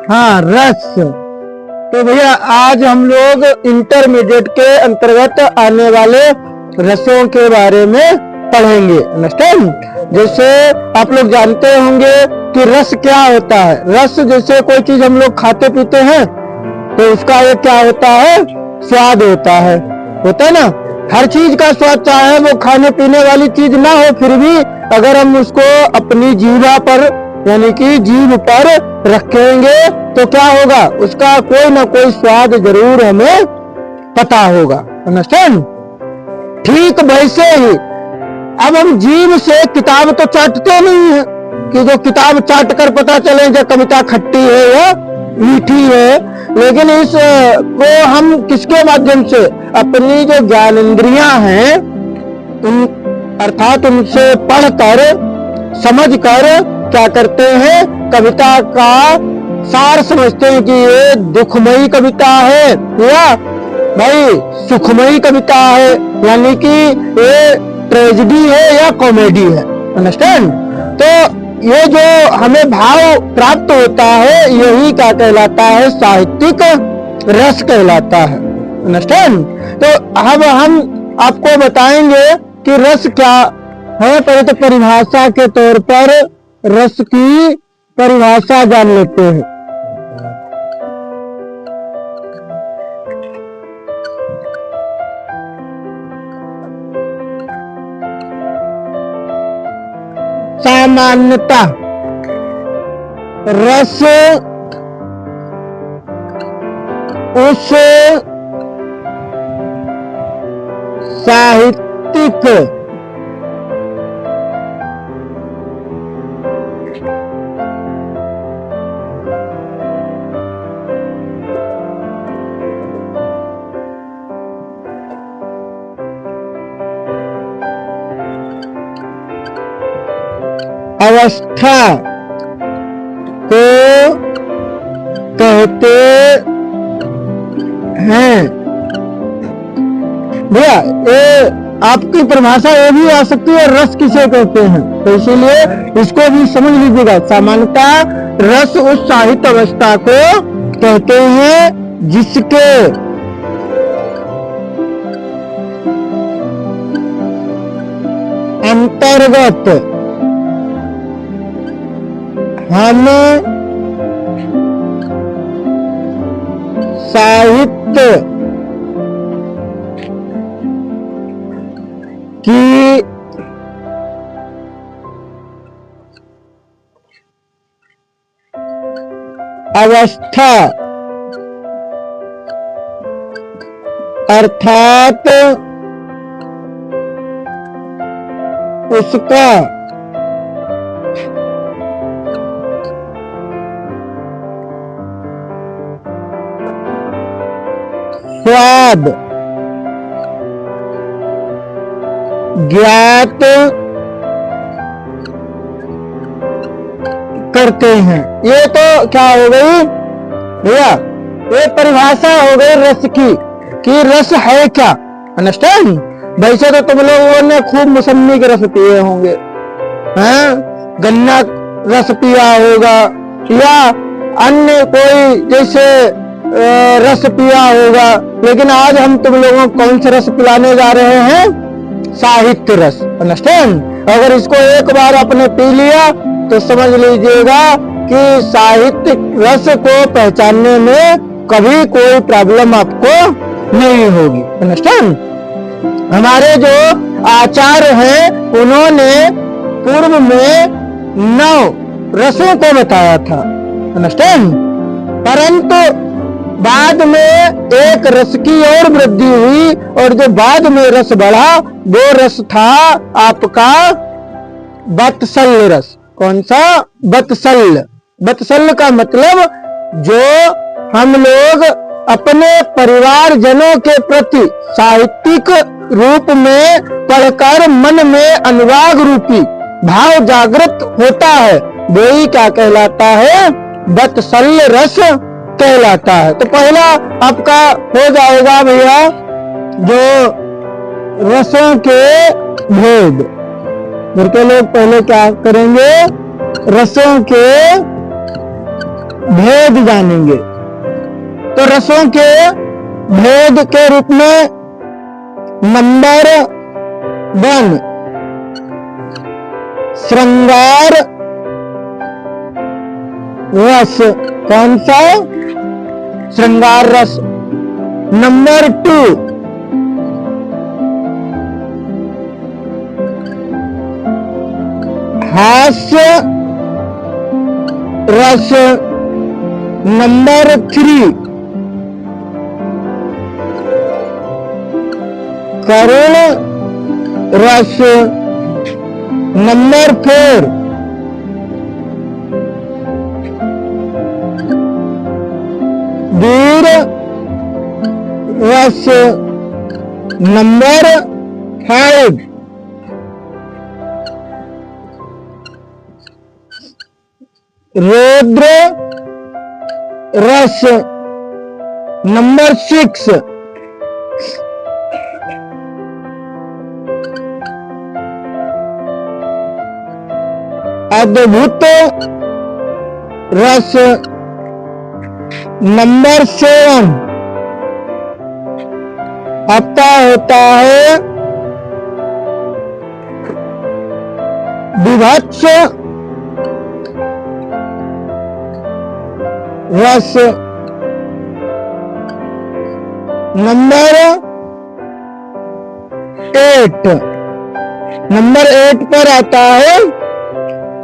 हाँ, रस। तो भैया आज हम लोग इंटरमीडिएट के अंतर्गत आने वाले रसों के बारे में पढ़ेंगे। अंडरस्टैंड? जैसे आप लोग जानते होंगे कि रस क्या होता है। रस जैसे कोई चीज हम लोग खाते पीते हैं तो उसका ये क्या होता है, स्वाद होता है ना। हर चीज का स्वाद, चाहे वो खाने पीने वाली चीज ना हो, फिर भी अगर हम उसको अपनी जीभा पर यानी कि जीभ पर रखेंगे तो क्या होगा, उसका कोई ना कोई स्वाद जरूर हमें पता होगा। अंडरस्टैंड? ठीक वैसे ही अब हम जीभ से किताब तो चाटते नहीं है कि जो किताब चाट कर पता चले जो कविता खट्टी है या मीठी है, लेकिन इस को हम किसके माध्यम से, अपनी जो ज्ञानेंद्रियां हैं उन अर्थात उनसे पढ़कर समझकर क्या करते हैं, कविता का सार समझते हैं कि ये दुखमयी कविता है या भाई सुखमयी कविता है, यानी कि ये ट्रेजेडी है या कॉमेडी है। अंडरस्टैंड? तो ये जो हमें भाव प्राप्त होता है यही क्या कहलाता है, साहित्यिक रस कहलाता है। अंडरस्टैंड? तो अब हम आपको बताएंगे कि रस क्या है। पहले तो परिभाषा के तौर पर रस की परिभाषा जान लेते हैं। सामान्यता रस उस साहित्यिक अवस्था को कहते हैं। भैया ये आपकी परिभाषा ये भी आ सकती है, रस किसे कहते हैं, तो इसीलिए इसको भी समझ लीजिएगा। सामान्यता रस उस साहित्य अवस्था को कहते हैं जिसके अंतर्गत हम साहित्य की अवस्था अर्थात उसका स्वाद ज्ञात करते हैं। ये तो क्या हो गई भैया, ये परिभाषा हो गई रस की कि रस है क्या। अंडरस्टैंड? वैसे तो तुम लोगों ने खूब मौसमी के रस पिए होंगे, हैं, गन्ना रस पिया होगा या अन्य कोई जैसे रस पिया होगा, लेकिन आज हम तुम लोगों को कौन सा रस पिलाने जा रहे हैं, साहित्य रस। अंडरस्टैंड? अगर इसको एक बार आपने पी लिया तो समझ लीजिएगा कि साहित्य रस को पहचानने में कभी कोई प्रॉब्लम आपको नहीं होगी। अंडरस्टैंड? हमारे जो आचार्य हैं उन्होंने पूर्व में 9 रसों को बताया था। अंडरस्टैंड? परंतु बाद में एक रस की और वृद्धि हुई और जो बाद में रस बढ़ा वो रस था आपका वत्सल्य रस। कौन सा? वत्सल्य। वत्सल्य का मतलब जो हम लोग अपने परिवार जनों के प्रति साहित्यिक रूप में पढ़कर मन में अनुराग रूपी भाव जागृत होता है, वही क्या कहलाता है, वत्सल्य रस कहलाता है। तो पहला आपका हो जाएगा भैया जो रसों के भेद। घर के लोग पहले क्या करेंगे, रसों के भेद जानेंगे। तो रसों के भेद के रूप में नंबर 1 श्रृंगार रस। कौन सा? श्रृंगार रस। नंबर 2 हास्य रस। नंबर 3 करुण रस। नंबर 4 वीर रस। नंबर 5 रौद्र रस। नंबर 6 अद्भुत रस। नंबर 7 आपका होता है विभत्स रस। नंबर 8 नंबर 8 पर आता है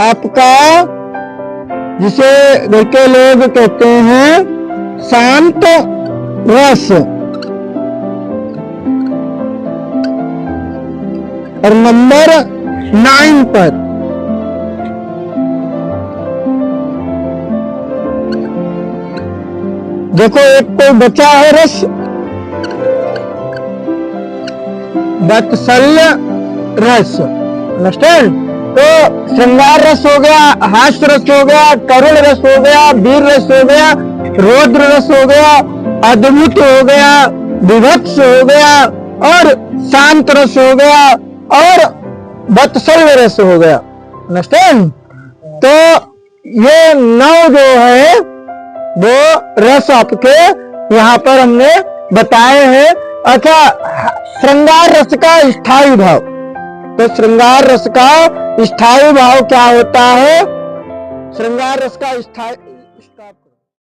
आपका, जिसे घर के लोग कहते हैं शांत रस। और नंबर 9 पर देखो, एक तो बचा है रस, वात्सल्य रस। अंडरस्टैंड? तो श्रृंगार रस हो गया, हास्य रस हो गया, करुण रस हो गया, वीर रस हो गया, रौद्र रस हो गया, अद्भुत हो गया, विभत्स हो गया, और शांत रस हो गया, और वात्सल्य रस हो गया। अंडरस्टैंड? तो ये 9 जो है वो रस आपके यहाँ पर हमने बताए हैं। अच्छा, श्रृंगार रस का स्थायी भाव। तो श्रृंगार रस का स्थायी भाव क्या होता है? श्रृंगार रस का स्थायी